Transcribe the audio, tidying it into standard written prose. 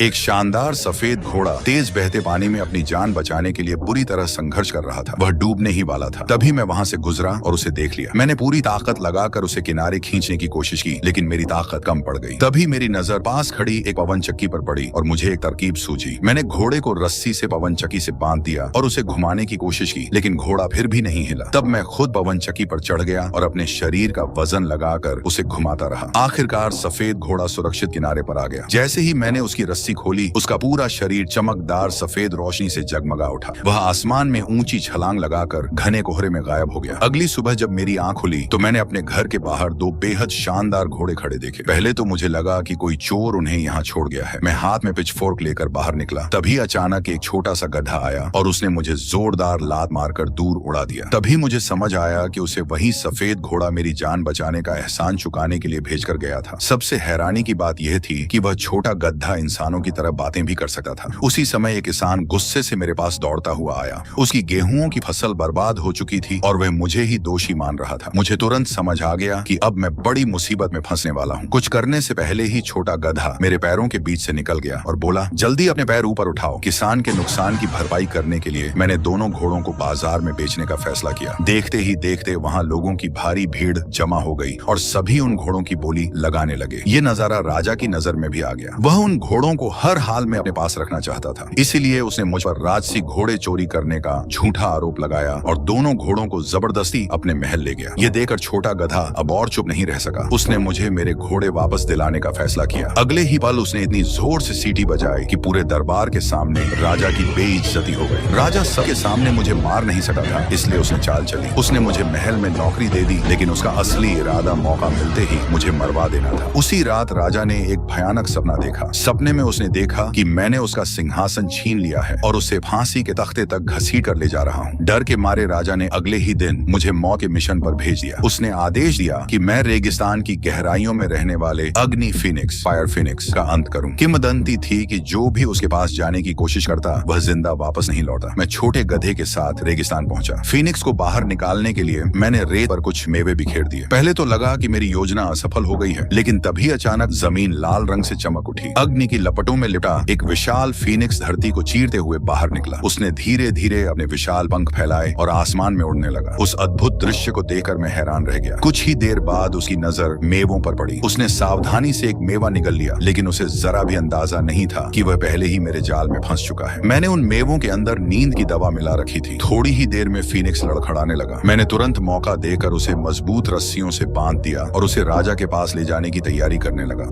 एक शानदार सफेद घोड़ा तेज बहते पानी में अपनी जान बचाने के लिए बुरी तरह संघर्ष कर रहा था। वह डूबने ही वाला था। तभी मैं वहां से गुजरा और उसे देख लिया। मैंने पूरी ताकत लगाकर उसे किनारे खींचने की कोशिश की, लेकिन मेरी ताकत कम पड़ गई। तभी मेरी नजर पास खड़ी एक पवन चक्की पर पड़ी और मुझे एक तरकीब सूझी। मैंने घोड़े को रस्सी से पवन चक्की से बांध दिया और उसे घुमाने की कोशिश की, लेकिन घोड़ा फिर भी नहीं हिला। तब मैं खुद पवन चक्की पर चढ़ गया और अपने शरीर का वजन लगाकर उसे घुमाता रहा। आखिरकार सफेद घोड़ा सुरक्षित किनारे पर आ गया। जैसे ही मैंने उसकी रस्सी खोली, उसका पूरा शरीर चमकदार सफेद रोशनी से जगमगा उठा। वह आसमान में ऊंची छलांग लगाकर घने कोहरे में गायब हो गया। अगली सुबह जब मेरी आंख खुली तो मैंने अपने घर के बाहर दो बेहद शानदार घोड़े खड़े देखे। पहले तो मुझे लगा कि कोई चोर उन्हें यहाँ छोड़ गया है। मैं हाथ में पिचफोर्क लेकर बाहर निकला। तभी अचानक एक छोटा सा गधा आया और उसने मुझे जोरदार लात मारकर दूर उड़ा दिया। तभी मुझे समझ आया कि उसे वही सफेद घोड़ा मेरी जान बचाने का एहसान चुकाने के लिए भेजकर गया था। सबसे हैरानी की बात यह थी कि वह छोटा गधा इंसानों की तरह बातें भी कर सकता था। उसी समय एक किसान गुस्से से मेरे पास दौड़ता हुआ आया। उसकी गेहूं की फसल बर्बाद हो चुकी थी और वह मुझे ही दोषी मान रहा था। मुझे तुरंत समझ आ गया कि अब मैं बड़ी मुसीबत में फंसने वाला हूँ। कुछ करने से पहले ही छोटा गधा मेरे पैरों के बीच से निकल गया और बोला, जल्दी अपने पैर ऊपर उठाओ। किसान के नुकसान की भरपाई करने के लिए मैंने दोनों घोड़ों को बाजार में बेचने का फैसला किया। देखते ही देखते वहाँ लोगों की भारी भीड़ जमा हो गई और सभी उन घोड़ों की बोली लगाने लगे। ये नजारा राजा की नजर में भी आ गया। वह उन घोड़ों को हर हाल में अपने पास रखना चाहता था। इसीलिए उसने मुझ पर राजसी घोड़े चोरी करने का झूठा आरोप लगाया और दोनों घोड़ों को जबरदस्ती अपने महल ले गया। ये देखकर छोटा गधा अब और चुप नहीं रह सका। उसने मुझे मेरे घोड़े वापस दिलाने का फैसला किया। अगले ही पल उसने इतनी जोर से सीटी बजाई कि पूरे दरबार के सामने राजा की बेइज्जती हो गई। राजा सबके सामने मुझे मार नहीं सका था, इसलिए उसने चाल चली। उसने मुझे महल में नौकरी दे दी, लेकिन उसका असली इरादा मौका मिलते ही मुझे मरवा देना था। उसी रात राजा ने एक भयानक सपना देखा। सपने में उसने देखा कि मैंने उसका सिंहासन छीन लिया है और उसे फांसी के तख्ते तक घसीट कर ले जा रहा हूँ। डर के मारे राजा ने अगले ही दिन मुझे मौत के मिशन पर भेज दिया। उसने आदेश दिया कि मैं रेगिस्तान की गहराइयों में रहने वाले अग्नि फिनिक्स, फायर फिनिक्स का अंत करूं। किंवदंती थी कि जो भी उसके पास जाने की कोशिश करता वह जिंदा वापस नहीं लौटा। मैं छोटे गधे के साथ रेगिस्तान पहुंचा। फिनिक्स को बाहर निकालने के लिए मैंने रेत पर कुछ मेवे बिखेर दिए। पहले तो लगा कि मेरी योजना असफल हो गई है, लेकिन तभी अचानक जमीन लाल रंग से चमक उठी। अग्नि की लपटों में लिपटा एक विशाल फीनिक्स धरती को चीरते हुए बाहर निकला। उसने धीरे धीरे अपने विशाल पंख फैलाए और आसमान में उड़ने लगा। उस अद्भुत दृश्य को देखकर मैं हैरान रह गया। कुछ ही देर बाद उसकी नजर मेवों पर पड़ी। उसने सावधानी से एक मेवा निगल लिया, लेकिन उसे जरा भी अंदाजा नहीं था कि वह पहले ही मेरे जाल में फंस चुका है। मैंने उन मेवों के अंदर नींद की दवा मिला रखी थी। थोड़ी ही देर में फीनिक्स लड़खड़ाने लगा। मैंने तुरंत मौका देकर उसे मजबूत रस्सियों से बांध दिया और उसे राजा के पास ले जाने की तैयारी करने लगा।